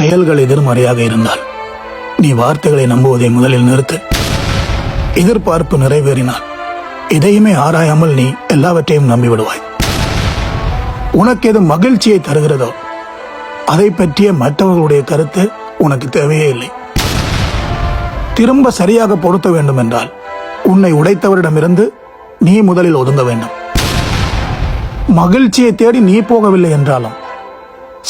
செயல்கள் எதிர்மறையாக இருந்தால் நீ வார்த்தைகளை நம்புவதை முதலில் நிறுத்து. எதிர்பார்ப்பு நிறைவேறினால் எதையுமே ஆராயாமல் நீ எல்லாவற்றையும் நம்பிவிடுவாய். உனக்கு எது மகிழ்ச்சியை தருகிறதோ அதை பற்றிய மற்றவர்களுடைய கருத்து உனக்கு தேவையே இல்லை. திரும்ப சரியாக பொருத்த வேண்டும் என்றால் உன்னை உடைத்தவரிடமிருந்து நீ முதலில் ஒதுங்க வேண்டும். மகிழ்ச்சியை தேடி நீ போகவில்லை என்றாலும்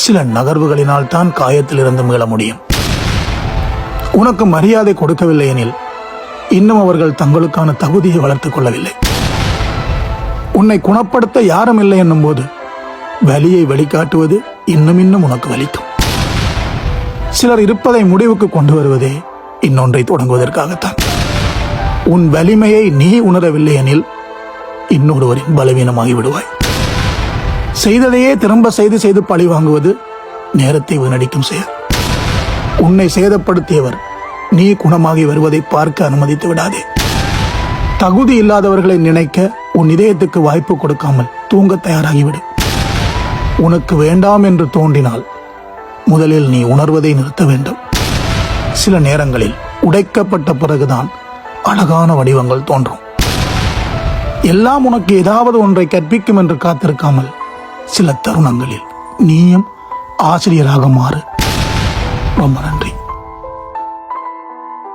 சில நகர்வுகளினால் தான் காயத்திலிருந்து மீள முடியும். உனக்கு மரியாதை கொடுக்கவில்லை எனில் இன்னும் அவர்கள் தங்களுக்கான தகுதியை வளர்த்துக் கொள்ளவில்லை. உன்னை குணப்படுத்த யாரும் இல்லை என்னும் போது வலியை வெளிக்காட்டுவது இன்னும் உனக்கு வலிக்கும். சிலர் இருப்பதை முடிவுக்கு கொண்டு வருவதே இன்னொன்றை தொடங்குவதற்காகத்தான். உன் வலிமையை நீ உணரவில்லை எனில் இன்னொருவரின் பலவீனமாகி விடுவாய். செய்ததையே திரும்ப செய்து பழி வாங்குவது நேரத்தை வீணடிக்கும் செயல். உன்னை சேதப்படுத்தியவர் நீ குணமாகி வருவதை பார்க்க அனுமதித்து விடாதே. தகுதி இல்லாதவர்களை நினைக்க உன் இதயத்துக்கு வாய்ப்பு கொடுக்காமல் தூங்க தயாராகிவிடு. உனக்கு வேண்டாம் என்று தோன்றினால் முதலில் நீ உணர்வதை நிறுத்த வேண்டும். சில நேரங்களில் உடைக்கப்பட்ட பிறகுதான் அழகான வடிவங்கள் தோன்றும். எல்லாம் உனக்கு ஏதாவது ஒன்றை கற்பிக்கும் என்று காத்திருக்காமல் சில தருணங்களில் நீயும் ஆசிரியராக மாறு. ரொம்ப நன்றி.